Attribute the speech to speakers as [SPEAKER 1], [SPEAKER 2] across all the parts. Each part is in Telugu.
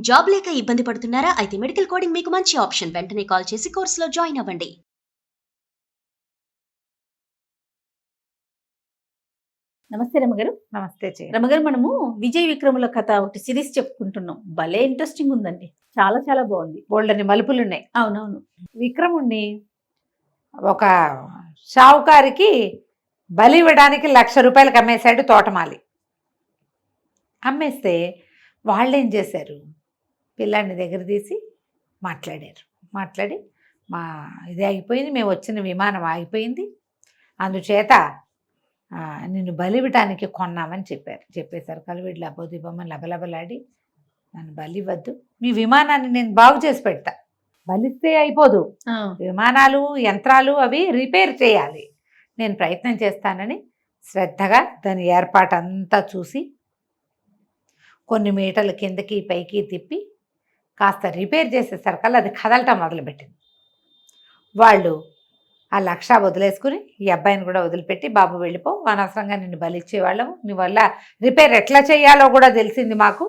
[SPEAKER 1] జాబ్ లేక ఇబ్బంది పడుతున్నారా? అయితే మెడికల్ కోడింగ్ మీకు మంచి ఆప్షన్. వెంటనే కాల్ చేసి కోర్సులో జాయిన్ అవ్వండి.
[SPEAKER 2] నమస్తే రమగారు.
[SPEAKER 3] నమస్తే
[SPEAKER 2] రమగారు, మనము విజయ్ విక్రముల కథ ఒకటి సిరీస్ చెప్పుకుంటున్నాం. భలే ఇంట్రెస్టింగ్ ఉందండి. చాలా చాలా బాగుంది.
[SPEAKER 3] బోల్డని మలుపులు ఉన్నాయి.
[SPEAKER 2] అవునవును.
[SPEAKER 3] విక్రముణ్ణి ఒక షావుకారికి బలి ఇవ్వడానికి 1,00,000 రూపాయలకు అమ్మేశాడు తోటమాలి. అమ్మేస్తే వాళ్ళేం చేశారు, పిల్లాడిని దగ్గర తీసి మాట్లాడి మా ఇది ఆగిపోయింది, మేము వచ్చిన విమానం ఆగిపోయింది, అందుచేత నిన్ను బలివ్వటానికి కొన్నామని చెప్పేశారు. కలివిడ్లు అబ్బోదిబ్బమ్మని లబలబలాడి, నన్ను బలివ్వద్దు, మీ విమానాన్ని నేను బాగు చేసి పెడతా, బలిస్తే అయిపోదు, విమానాలు యంత్రాలు అవి రిపేర్ చేయాలి, నేను ప్రయత్నం చేస్తానని శ్రద్ధగా దాని ఏర్పాటంతా చూసి కొన్ని మీటర్ల కిందకి పైకి తిప్పి కాస్త రిపేర్ చేసేసరికల్లా అది కదలటం మొదలుపెట్టింది. వాళ్ళు ఆ 1,00,000 వదిలేసుకుని ఈ అబ్బాయిని కూడా వదిలిపెట్టి, బాబు వెళ్ళిపో, అనవసరంగా నిన్ను బలిచ్చేవాళ్ళము, నీ వల్ల రిపేర్ ఎట్లా చేయాలో కూడా తెలిసింది మాకు,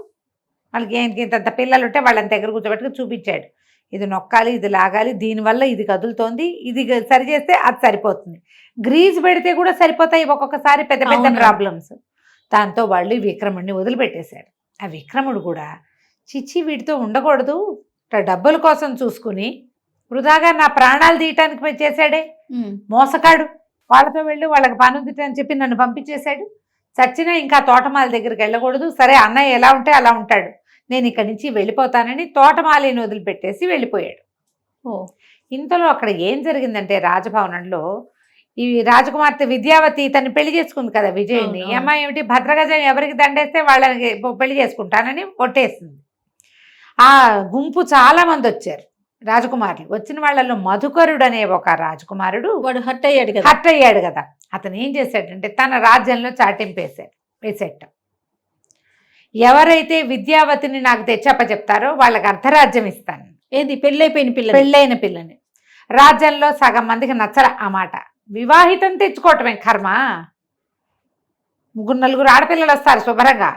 [SPEAKER 3] వాళ్ళకి ఇంత పిల్లలు ఉంటే వాళ్ళని దగ్గర కూర్చోబెట్టుకుని చూపించాడు, ఇది నొక్కాలి, ఇది లాగాలి, దీనివల్ల ఇది కదులుతోంది, ఇది సరి చేస్తే అది సరిపోతుంది, గ్రీజ్ పెడితే కూడా సరిపోతాయి ఒక్కొక్కసారి పెద్ద పెద్ద ప్రాబ్లమ్స్. దాంతో వాళ్ళు విక్రముడిని వదిలిపెట్టేశారు. ఆ విక్రముడు కూడా చిచ్చి వీటితో ఉండకూడదు, డబ్బుల కోసం చూసుకుని వృధాగా నా ప్రాణాలు తీయటానికి చేశాడే మోసకాడు, వాళ్ళతో వెళ్ళి వాళ్ళకి పని ఉంది అని చెప్పి నన్ను పంపించేశాడు, చచ్చినా ఇంకా తోటమాలి దగ్గరికి వెళ్ళకూడదు, సరే అన్నయ్య ఎలా ఉంటే అలా ఉంటాడు, నేను ఇక్కడి నుంచి వెళ్ళిపోతానని తోటమాలిని వదిలిపెట్టేసి వెళ్ళిపోయాడు. ఇంతలో అక్కడ ఏం జరిగిందంటే, రాజభవనంలో ఈ రాజకుమార్తె విద్యావతి తను పెళ్లి చేసుకుంది కదా విజయ్ని, అమ్మాయి ఏమిటి భద్రగజం ఎవరికి దండేస్తే వాళ్ళని పెళ్లి చేసుకుంటానని ఒట్టేసింది. ఆ గుంపు చాలా మంది వచ్చారు రాజకుమారులు. వచ్చిన వాళ్ళలో మధుకరుడు అనే ఒక రాజకుమారుడు, వాడు హర్ట్ అయ్యాడు కదా, అతను ఏం చేశాడంటే తన రాజ్యంలో చాటింపు వేసేట, ఎవరైతే విద్యావతిని నాకు తెచ్చప్పచెప్తారో వాళ్ళకి అర్ధరాజ్యం ఇస్తాను.
[SPEAKER 2] ఏది పెళ్ళైన పిల్లని
[SPEAKER 3] రాజ్యంలో సగం మందికి నచ్చల ఆ మాట, వివాహితం తెచ్చుకోవటమే కర్మ, 3-4 ఆడపిల్లలు వస్తారు శుభ్రంగా,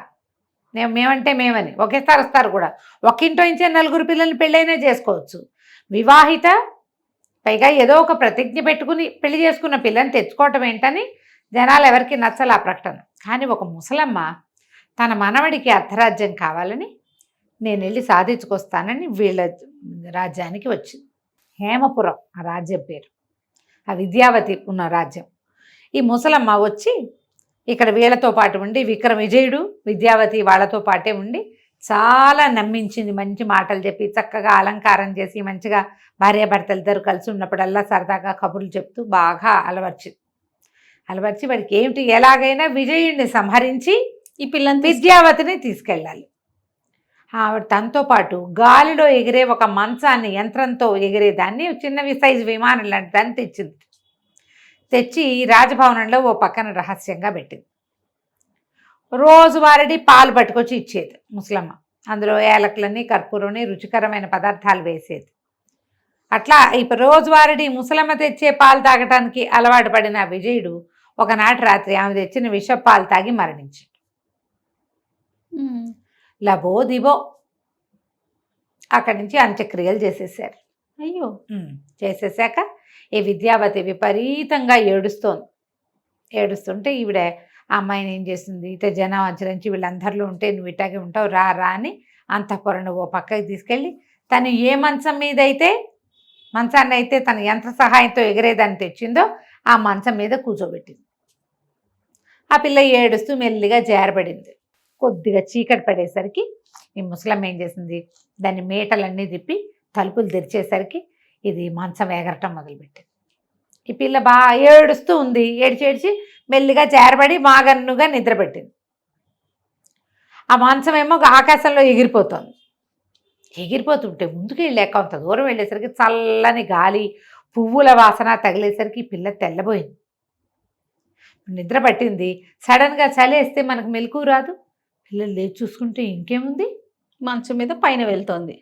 [SPEAKER 3] మేమంటే మేమని ఒకేసారి వస్తారు కూడా, ఒక్కింటో ఇంచే 4 పిల్లల్ని పెళ్ళైనా చేసుకోవచ్చు, వివాహిత పైగా ఏదో ఒక ప్రతిజ్ఞ పెట్టుకుని పెళ్లి చేసుకున్న పిల్లని తెచ్చుకోవటం ఏంటని జనాలు ఎవరికి నచ్చల ఆ ప్రకటన. కానీ ఒక ముసలమ్మ తన మనవడికి అర్ధరాజ్యం కావాలని నేను వెళ్ళి సాధించుకొస్తానని వీళ్ళ రాజ్యానికి వచ్చింది. హేమపురం ఆ రాజ్యం పేరు, ఆ విద్యావతి ఉన్న రాజ్యం. ఈ ముసలమ్మ వచ్చి ఇక్కడ వీళ్ళతో పాటు ఉండి, విజయుడు విద్యావతి వాళ్ళతో పాటే ఉండి చాలా నమ్మించింది, మంచి మాటలు చెప్పి చక్కగా అలంకారం చేసి మంచిగా భార్యాభర్తలు ఇద్దరు కలిసి ఉన్నప్పుడల్లా సరదాగా కబుర్లు చెప్తూ బాగా అలవర్చి వాడికి ఏమిటి ఎలాగైనా విజయుడిని సంహరించి ఈ పిల్లని విద్యావతిని తీసుకెళ్ళాలి. ఆవిడ తనతో పాటు గాలిలో ఎగిరే ఒక మంచాన్ని, యంత్రంతో ఎగిరేదాన్ని, చిన్న సైజు విమానం లాంటి దాన్ని తెచ్చి రాజభవనంలో ఓ పక్కన రహస్యంగా పెట్టింది. రోజువారీ పాలు పట్టుకొచ్చి ఇచ్చేది ముసలమ్మ, అందులో ఏలకులని కర్పూరని రుచికరమైన పదార్థాలు వేసేది. అట్లా ఇప్పుడు రోజువారీ ముసలమ్మ తెచ్చే పాలు తాగటానికి అలవాటు పడిన విజయుడు ఒకనాటి రాత్రి ఆమె తెచ్చిన విష పాలు తాగి మరణించాడు. లబో దిబో అక్కడి నుంచి అంత్యక్రియలు చేసేసారు.
[SPEAKER 2] అయ్యో,
[SPEAKER 3] చేసేసాక ఈ విద్యావతి విపరీతంగా ఏడుస్తుంటే ఈవిడ ఆ అమ్మాయిని ఏం చేసింది, ఇట జనం ఆచరించి వీళ్ళందరిలో ఉంటే నువ్వు ఇట్లాగే ఉంటావు రా అని అంతఃపురం ఓ పక్కకి తీసుకెళ్ళి తను ఏ మంచాన్ని అయితే తన యంత్ర సహాయంతో ఎగిరేదాన్ని తెచ్చిందో ఆ మంచం మీద కూర్చోబెట్టింది. ఆ పిల్ల ఏడుస్తూ మెల్లిగా జారబడింది. కొద్దిగా చీకటి పడేసరికి ఈ ముసలమ్మ ఏం చేసింది, దాన్ని మేటలన్నీ తిప్పి తలుపులు తెరిచేసరికి ఇది మంచం ఎగరటం మొదలుపెట్టింది. ఈ పిల్ల బాగా ఏడుస్తూ ఉంది, ఏడ్చి మెల్లిగా చేరబడి మాగన్నుగా నిద్రపెట్టింది. ఆ మంచం ఏమో ఆకాశంలో ఎగిరిపోతుంటే ముందుకు వెళ్ళాక అంత దూరం వెళ్ళేసరికి చల్లని గాలి పువ్వుల వాసన తగిలేసరికి ఈ పిల్ల తెల్లబోయింది, నిద్ర పట్టింది. సడన్గా చలేస్తే మనకు మెలకు రాదు, పిల్లలు లేచి చూసుకుంటే ఇంకేముంది,
[SPEAKER 2] మంచం మీద పైన వెళ్తోంది.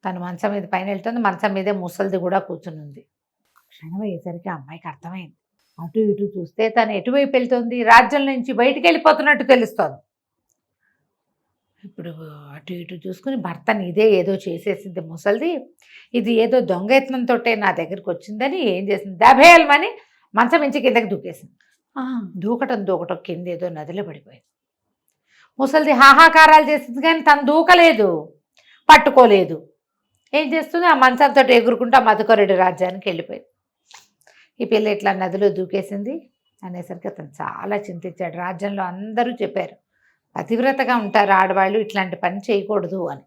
[SPEAKER 3] తను మంచం మీద పైన వెళ్తుంది, మంచం మీదే ముసలిది కూడా కూర్చుని ఉంది. క్షణం అయ్యేసరికి అమ్మాయికి అర్థమైంది, అటు ఇటు చూస్తే తను ఎటువైపు వెళ్తుంది, రాజ్యం నుంచి బయటికి వెళ్ళిపోతున్నట్టు తెలుస్తోంది. ఇప్పుడు అటు ఇటు చూసుకుని భర్తని ఇదే ఏదో చేసేసింది ముసలిది, ఇది ఏదో దొంగయత్నంతో నా దగ్గరికి వచ్చిందని ఏం చేసింది, దభేల్మని మంచం మించి కిందకి దూకేసింది. దూకటం కింద ఏదో నదిలో పడిపోయింది. ముసలిది హాహాకారాలు చేసింది కానీ తను దూకలేదు, పట్టుకోలేదు. ఏం చేస్తుంది, ఆ మంచంతో ఎగురుకుంటూ ఆ మధుకరుడి రాజ్యానికి వెళ్ళిపోయింది. ఈ పిల్ల ఇట్లా నదిలో దూకేసింది అనేసరికి అతను చాలా చింతించాడు. రాజ్యంలో అందరూ చెప్పారు పతివ్రతగా ఉంటారు ఆడవాళ్ళు, ఇట్లాంటి పని చేయకూడదు అని.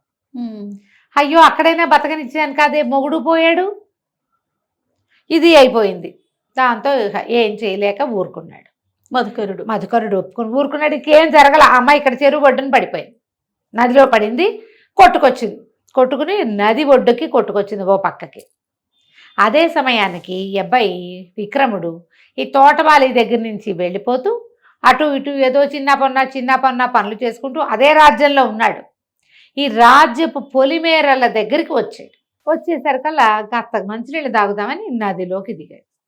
[SPEAKER 3] అయ్యో అక్కడైనా బతకనిచ్చాను కాదే, మొగుడు పోయాడు, ఇది అయిపోయింది. దాంతో ఏం చేయలేక ఊరుకున్నాడు. మధుకరుడు ఒప్పుకొని ఊరుకున్నాడు. ఇంకేం జరగల. ఆ అమ్మాయి ఇక్కడ చెరువు ఒడ్డున పడిపోయింది, నదిలో పడింది, కొట్టుకుని నది ఒడ్డుకి కొట్టుకొచ్చింది ఓ పక్కకి. అదే సమయానికి ఈ అబ్బాయి విక్రముడు ఈ తోటమాలి దగ్గర నుంచి వెళ్ళిపోతూ అటు ఇటు ఏదో చిన్న పన్న పనులు చేసుకుంటూ అదే రాజ్యంలో ఉన్నాడు. ఈ రాజ్యపు పొలిమేరల దగ్గరికి వచ్చేసరికల్లా కాస్త మంచినీళ్ళు తాగుదామని నదిలోకి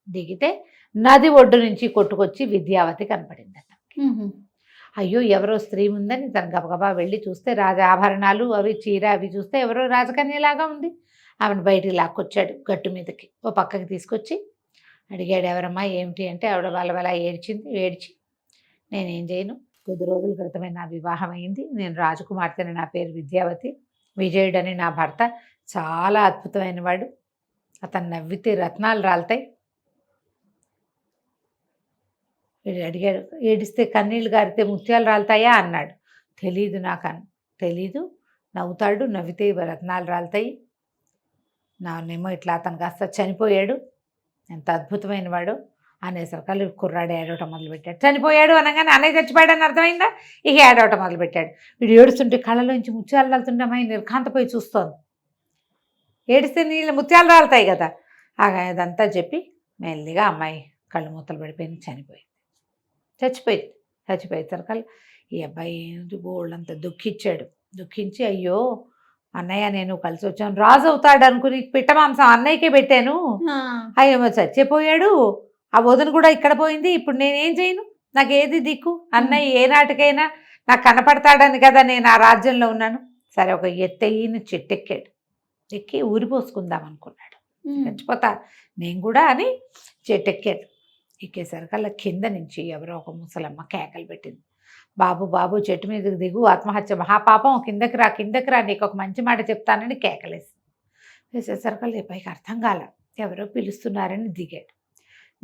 [SPEAKER 3] దిగితే నది ఒడ్డు నుంచి కొట్టుకొచ్చి విద్యావతి కనపడిందట. అయ్యో ఎవరో స్త్రీ ఉందని తను గబగబా వెళ్ళి చూస్తే రాజ ఆభరణాలు అవి చీర అవి చూస్తే ఎవరో రాజకన్యలాగా ఉంది. ఆమెను బయటికి లాక్కొచ్చాడు, గట్టు మీదకి ఓ పక్కకి తీసుకొచ్చి అడిగాడు, ఎవరమ్మా ఏమిటి అంటే ఆవిడ వాళ్ళ ఏడ్చి నేనేం చేయను, కొద్ది రోజుల క్రితమే నా వివాహం అయింది, నేను రాజకుమార్తెని, నా పేరు విద్యావతి, విజయుడని నా భర్త చాలా అద్భుతమైన వాడు, అతను నవ్వితే రత్నాలు రాలుతాయి. అడిగాడు, ఏడిస్తే కన్నీళ్ళు గారితే ముత్యాలు రాలుతాయా అన్నాడు. తెలీదు, నవ్వుతాడు, నవ్వితే రత్నాలు రాలుతాయి, నానేమో ఇట్లా అతను కాస్త చనిపోయాడు, ఎంత అద్భుతమైన వాడు అనేసరికి కుర్రాడు ఏడవటం మొదలుపెట్టాడు. చనిపోయాడు అనగానే అన్నయ్య చచ్చిపోయాడని అర్థమైందా, ఇక ఏడవటం మొదలుపెట్టాడు. వీడు ఏడుస్తుంటే కళ్ళలోంచి ముత్యాలు రాలుతుంటే అమ్మాయి నిర్ఘాంతపోయి చూస్తోంది. ఏడిస్తే నీళ్ళు ముత్యాలు రాలుతాయి కదా. అదంతా చెప్పి మెల్లిగా అమ్మాయి కళ్ళు మూతలు పడిపోయింది, చచ్చిపోయేసరికల్లా ఈ అబ్బాయి గోళ్ళంతా దుఃఖించి అయ్యో అన్నయ్య నేను కలిసి వచ్చాను, రాజు అవుతాడు అనుకుని పిట్ట మాంసం అన్నయ్యకే పెట్టాను, అయ్యో చచ్చిపోయాడు, ఆ వదిన కూడా ఇక్కడ పోయింది, ఇప్పుడు నేనేం చేయను, నాకేది దిక్కు, అన్నయ్య ఏనాటికైనా నాకు కనపడతాడని కదా నేను ఆ రాజ్యంలో ఉన్నాను. సరే ఒక ఎత్తయిన చెట్టెక్కాడు, ఎక్కి ఊరిపోసుకుందాం అనుకున్నాడు, చచ్చిపోతా నేను కూడా అని చెట్టెక్కాడు. ఎక్కేసరికల్లా కింద నుంచి ఎవరో ఒక ముసలమ్మ కేకలు పెట్టింది, బాబు చెట్టు మీదకి దిగు, ఆత్మహత్య మహాపాపం, కిందకి రా, నీకు ఒక మంచి మాట చెప్తానని వేసేసరికల్లా పైకి అర్థం కాల, ఎవరో పిలుస్తున్నారని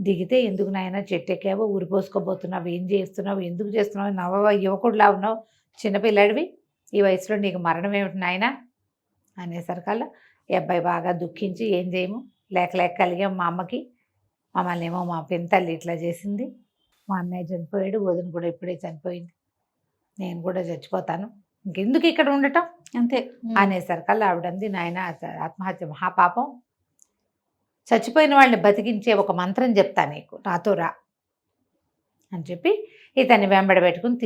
[SPEAKER 3] దిగితే ఎందుకు నాయన చెట్టు ఎక్కావో, ఊరిపోసుకోబోతున్నావు, ఏం చేస్తున్నావు, ఎందుకు చేస్తున్నావు, నవ్వ యువకుడులా ఉన్నావు, చిన్నపిల్లాడివి, ఈ వయసులో నీకు మరణం ఏమిటి నాయన అనేసరికల్లా ఈ అబ్బాయి బాగా దుఃఖించి ఏం చేయము, లేక కలిగాం మా అమ్మకి, మమ్మల్ని ఏమో మా పెంతల్లి ఇట్లా చేసింది, మా అన్నయ్య చనిపోయాడు, వదిన కూడా ఇప్పుడే చనిపోయింది, నేను కూడా చచ్చిపోతాను, ఇంకెందుకు ఇక్కడ ఉండటం
[SPEAKER 2] అంతే
[SPEAKER 3] అనేసరికల్లా ఆవిడంది, నాయన ఆత్మహత్య మహాపాపం, చచ్చిపోయిన వాళ్ళని బతికించే ఒక మంత్రం చెప్తా నీకు, నాతో రా అని చెప్పి ఇతన్ని వెంబడి పెట్టుకుని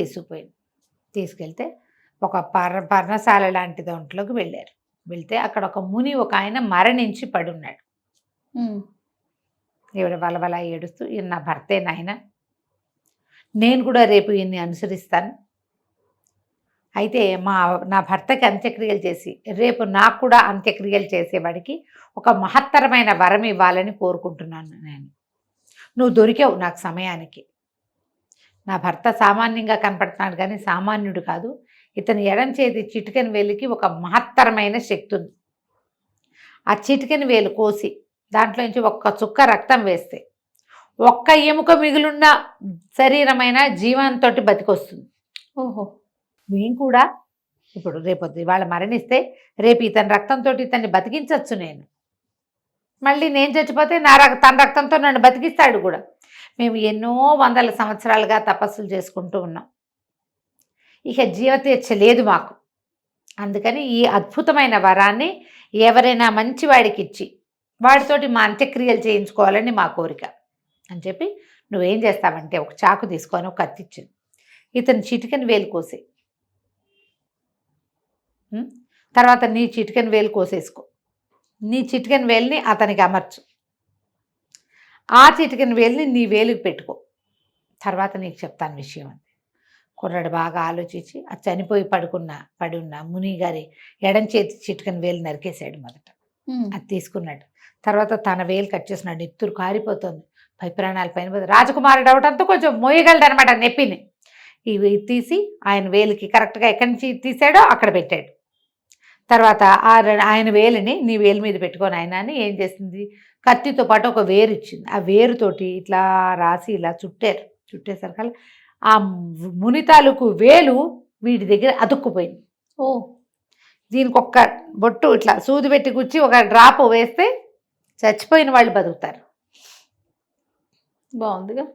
[SPEAKER 3] తీసుకెళ్తే ఒక పర్ణశాల లాంటి దాంట్లోకి వెళ్తే అక్కడ ఒక ముని ఒక ఆయన మరణించి పడున్నాడు. ఈవిడ వలవలా ఏడుస్తూ, ఈయన నా భర్తే నాయన, నేను కూడా రేపు ఈయన్ని అనుసరిస్తాను, అయితే నా భర్తకి అంత్యక్రియలు చేసి రేపు నాకు కూడా అంత్యక్రియలు చేసేవాడికి ఒక మహత్తరమైన వరం ఇవ్వాలని కోరుకుంటున్నాను నేను, నువ్వు దొరికావు నాకు సమయానికి, నా భర్త సామాన్యంగా కనపడుతున్నాడు కానీ సామాన్యుడు కాదు, ఇతని ఎడం చేతి చిటికెన వేలుకి ఒక మహత్తరమైన శక్తి ఉంది, ఆ చిటికెన వేలు కోసి దాంట్లో నుంచి ఒక్క చుక్క రక్తం వేస్తే ఒక్క ఎముక మిగులున్న శరీరమైన జీవంతో బతికొస్తుంది.
[SPEAKER 2] ఓహో,
[SPEAKER 3] మేము కూడా ఇప్పుడు రేపొద్దు ఇవాళ మరణిస్తే రేపు ఇతని రక్తంతో ఇతన్ని బతికించవచ్చు, నేను మళ్ళీ నేను చచ్చిపోతే తన రక్తంతో నన్ను బతికిస్తాడు కూడా. మేము ఎన్నో వందల సంవత్సరాలుగా తపస్సులు చేసుకుంటూ ఉన్నాం, ఇక జీవతీర్చ లేదు మాకు, అందుకని ఈ అద్భుతమైన వరాన్ని ఎవరైనా మంచివాడికి ఇచ్చి వాడితోటి మా అంత్యక్రియలు చేయించుకోవాలని మా కోరిక అని చెప్పి నువ్వేం చేస్తావంటే ఒక చాకు తీసుకొని ఒక కత్తి ఇచ్చింది, ఇతను చిటికెన వేలు కోసే, తర్వాత నీ చిటికెన వేలు కోసేసుకో, నీ చిటికెన వేలుని అతనికి అమర్చు, ఆ చిటికెన వేలుని నీ వేలుకి పెట్టుకో, తర్వాత నీకు చెప్తాను విషయం అంతే. కుర్రాడు బాగా ఆలోచించి ఆ చనిపోయి పడి ఉన్న ముని గారి ఎడం చేతి చిటికని వేలు నరికేశాడు మొదట. అది తీసుకున్నాడు. తర్వాత తన వేలు కట్ చేసినాడు. నెత్తురు కారిపోతుంది, పై ప్రాణాల పైన పోతుంది. రాజకుమారుడు అవడంతో కొంచెం మోయగలడు అనమాట నెప్పిని. ఇవి తీసి ఆయన వేలికి కరెక్ట్గా ఎక్కడి నుంచి తీసాడో అక్కడ పెట్టాడు. తర్వాత ఆయన వేలిని నీ వేలు మీద పెట్టుకొని ఆయన అని ఏం చేసింది, కత్తితో పాటు ఒక వేరు ఇచ్చింది. ఆ వేరుతోటి ఇట్లా రాసి ఇలా చుట్టేసరికల్లా ఆ ముని తాలూకు వేలు వీడి దగ్గర అతుక్కుపోయింది.
[SPEAKER 2] ఓ,
[SPEAKER 3] దీనికి ఒక్క బొట్టు ఇట్లా సూది పెట్టి గుచ్చి ఒక డ్రాప్ వేస్తే చచ్చిపోయిన వాళ్ళు బతుకుతారు.
[SPEAKER 2] బాగుందిగా.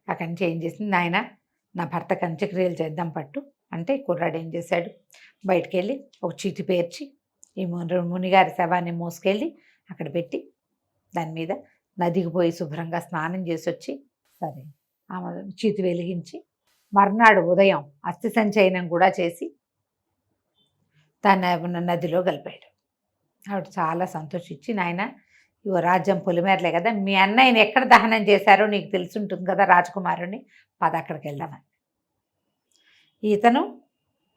[SPEAKER 3] అక్కడి నుంచి ఏం చేసింది, నాయన నా భర్తకు అంత్యక్రియలు చేద్దాం పట్టు అంటే కుర్రాడు ఏం చేశాడు, బయటికి వెళ్ళి ఒక చీటి పేర్చి ఈ మునిగారి శవాన్ని మోసుకెళ్ళి అక్కడ పెట్టి దాని మీద నదికి పోయి శుభ్రంగా స్నానం చేసి వచ్చి సరే ఆమె చీతి వెలిగించి మర్నాడు ఉదయం అస్థి సంచయనం కూడా చేసి దాన్ని నదిలో కలిపాడు. ఆవిడ చాలా సంతోషించి, నాయన ఇవో రాజ్యం పొలిమేరలే కదా, మీ అన్నయ్యని ఎక్కడ దహనం చేశారో నీకు తెలుసుంటుంది కదా రాజకుమారుని, పద అక్కడికి వెళ్దామని. ఇతను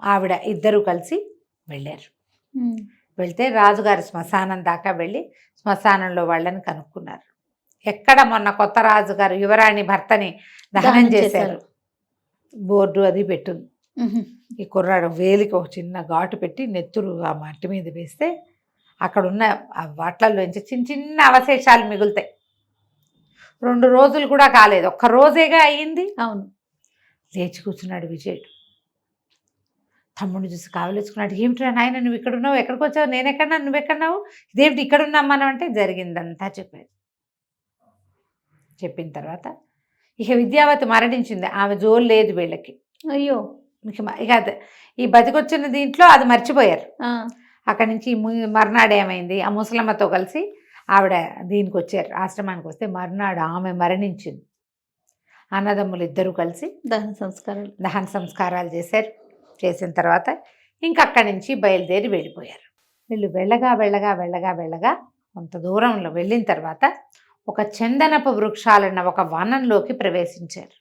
[SPEAKER 3] ఆవిడ ఇద్దరూ కలిసి వెళ్ళారు. వెళ్తే రాజుగారి శ్మశానం దాకా వెళ్ళి శ్మశానంలో వాళ్ళని కనుక్కున్నారు. ఎక్కడ మొన్న కొత్త రాజుగారు యువరాణి భర్తని దహనం చేశారు బోర్డు అది పెట్టుంది. ఈ కుర్రాడు వేలికి ఒక చిన్న ఘాటు పెట్టి నెత్తురు ఆ మట్టి మీద వేస్తే అక్కడున్న ఆ వాట్లలోంచి చిన్న చిన్న అవశేషాలు మిగులుతాయి. 2 రోజులు కూడా కాలేదు, ఒక్క రోజేగా అయ్యింది.
[SPEAKER 2] అవును.
[SPEAKER 3] లేచి కూర్చున్నాడు విజయుడు. తమ్ముడిని చూసి కావలేసుకున్నాడు. ఏమిట్రా నాయన నువ్వు ఇక్కడున్నావు, ఎక్కడికి వచ్చావు, నేనెక్కడన్నా నువ్వెక్కడున్నావు, ఇదేమిటి ఇక్కడున్నాం మనం అంటే జరిగిందంతా చెప్పాడు. చెప్పిన తర్వాత ఇక విద్యావతి మరణించింది, ఆమె జోలు లేదు వీళ్ళకి.
[SPEAKER 2] అయ్యో,
[SPEAKER 3] ఇక ఈ బతికొచ్చిన దీంట్లో అది మర్చిపోయారు. అక్కడి నుంచి మర్నాడు ఏమైంది, ఆ ముసలమ్మతో కలిసి ఆవిడ దీనికి వచ్చారు, ఆశ్రమానికి వస్తే మర్నాడు ఆమె మరణించింది. అన్నదమ్ములు ఇద్దరూ కలిసి దహన సంస్కారాలు చేశారు. చేసిన తర్వాత ఇంకక్కడి నుంచి బయలుదేరి వెళ్ళిపోయారు. వీళ్ళు వెళ్ళగా కొంత దూరంలో వెళ్ళిన తర్వాత ఒక చందనపు వృక్షాలన్న ఒక వనంలోకి ప్రవేశించారు.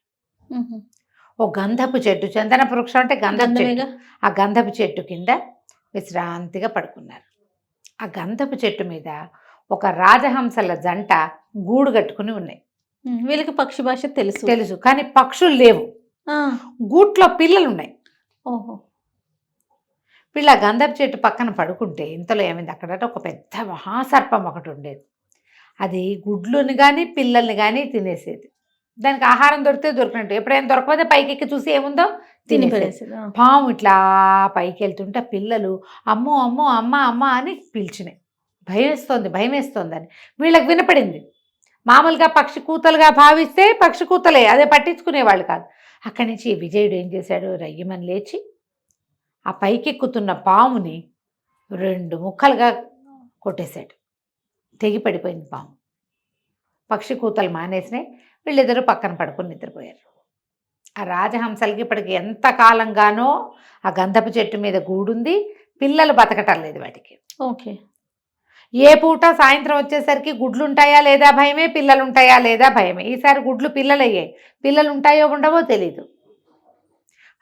[SPEAKER 3] ఒక గంధపు చెట్టు, చందనపు వృక్షం అంటే గంధపు చెట్టు, ఆ గంధపు చెట్టు కింద విశ్రాంతిగా పడుకున్నారు. ఆ గంధపు చెట్టు మీద ఒక రాజహంసల జంట గూడు కట్టుకుని ఉన్నాయి.
[SPEAKER 2] వీళ్ళకి పక్షి భాష తెలుసు
[SPEAKER 3] కానీ పక్షులు లేవు, గూట్లో పిల్లలు ఉన్నాయి.
[SPEAKER 2] ఓహో.
[SPEAKER 3] వీళ్ళ గంధపు చెట్టు పక్కన పడుకుంటే ఇంతలో ఏమైంది, అక్కడ ఒక పెద్ద మహాసర్పం ఒకటి ఉండేది. అది గుడ్లుని కానీ పిల్లల్ని కానీ తినేసేది. దానికి ఆహారం దొరికినట్టు, ఎప్పుడైనా దొరకకపోతే పైకి ఎక్కి చూసి ఏముందో తినేసేది. పాము ఇట్లా పైకి వెళ్తుంటే పిల్లలు అమ్మో అమ్మో అమ్మ అమ్మ అని పిలిచినాయి. భయం వేస్తోంది అని వీళ్ళకి వినపడింది. మామూలుగా పక్షి కూతలుగా భావిస్తే పక్షి కూతలే, అదే పట్టించుకునేవాళ్ళు కాదు. అక్కడి నుంచి విజయుడు ఏం చేశాడు, రయ్యమని లేచి ఆ పైకెక్కుతున్న పాముని 2 ముక్కలుగా కొట్టేశాడు. తెగి పడిపోయింది పాము. పక్షి కూతలు మానేసినాయి. వీళ్ళిద్దరూ పక్కన పడుకొని నిద్రపోయారు. ఆ రాజహంసలకి ఇప్పటికి ఎంత కాలంగానో ఆ గంధపు చెట్టు మీద గూడుంది, పిల్లలు బతకటం లేదు వాటికి.
[SPEAKER 2] ఓకే.
[SPEAKER 3] ఏ పూట సాయంత్రం వచ్చేసరికి గుడ్లు ఉంటాయా లేదా భయమే, పిల్లలు ఉంటాయా లేదా భయమే. ఈసారి గుడ్లు పిల్లలయ్యాయి, పిల్లలు ఉంటాయో ఉండవో తెలీదు.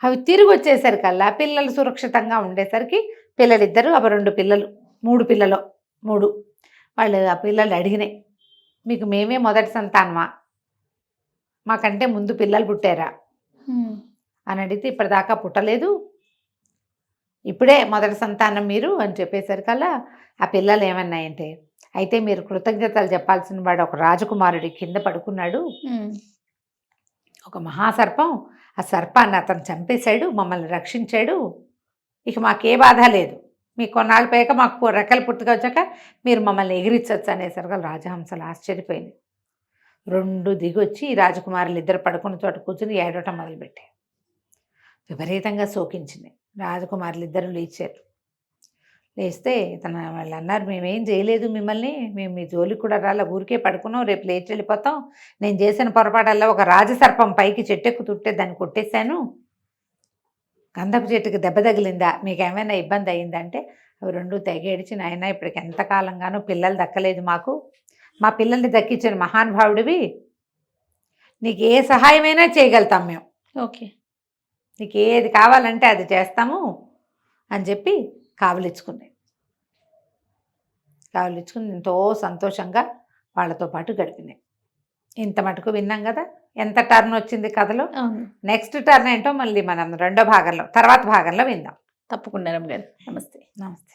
[SPEAKER 3] అవి తిరిగి వచ్చేసరికల్లా పిల్లలు సురక్షితంగా ఉండేసరికి పిల్లలిద్దరూ 2 పిల్లలు 3 పిల్లలు 3 వాళ్ళు ఆ పిల్లలు అడిగినాయి, మీకు మేమే మొదటి సంతానమా, మాకంటే ముందు పిల్లలు పుట్టారా అని అడిగితే ఇప్పటిదాకా పుట్టలేదు, ఇప్పుడే మొదటి సంతానం మీరు అని చెప్పేసరికల్లా ఆ పిల్లలు ఏమన్నాయంటే, అయితే మీరు కృతజ్ఞతలు చెప్పాల్సిన వాడు ఒక రాజకుమారుడి కింద పడుకున్నాడు, ఒక మహాసర్పం, ఆ సర్పాన్ని అతను చంపేశాడు, మమ్మల్ని రక్షించాడు, ఇక మాకే బాధ లేదు, మీకు కొన్నాళ్ళు పోయాక మాకు రెక్కలు పుట్టుగా వచ్చాక మీరు మమ్మల్ని ఎగిరించవచ్చు అనేసరికి రాజహంసలు ఆశ్చర్యపోయింది. 2 దిగొచ్చి ఈ రాజకుమారులు ఇద్దరు పడుకున్న చోట కూర్చుని ఏడవటం మొదలుపెట్టాయి. విపరీతంగా శోకించింది. రాజకుమారులు ఇద్దరు లేచారు. లేస్తే వాళ్ళు అన్నారు, మేమేం చేయలేదు మిమ్మల్ని, మేము మీ జోలికి కూడా రాలా, ఊరికే పడుకున్నాం, రేపు లేచి వెళ్ళిపోతాం, నేను చేసిన పొరపాటల్లో ఒక రాజసర్పం పైకి చెట్టెక్కుతుంటే దాన్ని కొట్టేశాను, గంధపు చెట్టుకి దెబ్బ తగిలిందా, మీకు ఏమైనా ఇబ్బంది అయిందంటే అవి 2 తెగేడిచి, నాయన ఇప్పటికి ఎంతకాలంగానో పిల్లలు దక్కలేదు మాకు, మా పిల్లల్ని దక్కించిన మహానుభావుడివి, నీకు ఏ సహాయమైనా చేయగలుగుతాం మేము.
[SPEAKER 2] ఓకే.
[SPEAKER 3] నీకు ఏది కావాలంటే అది చేస్తాము అని చెప్పి కావలిచ్చుకున్నాయి. కావలిచ్చుకుని ఎంతో సంతోషంగా వాళ్ళతో పాటు గడిపినాయి. ఇంత మటుకు విన్నాం కదా, ఎంత టర్న్ వచ్చింది కథలో.
[SPEAKER 2] అవును,
[SPEAKER 3] నెక్స్ట్ టర్న్ ఏంటో మళ్ళీ మనం రెండో భాగంలో, తర్వాత భాగంలో విందాం.
[SPEAKER 2] తప్పకుండా రమ్య గారు. నమస్తే.
[SPEAKER 3] నమస్తే.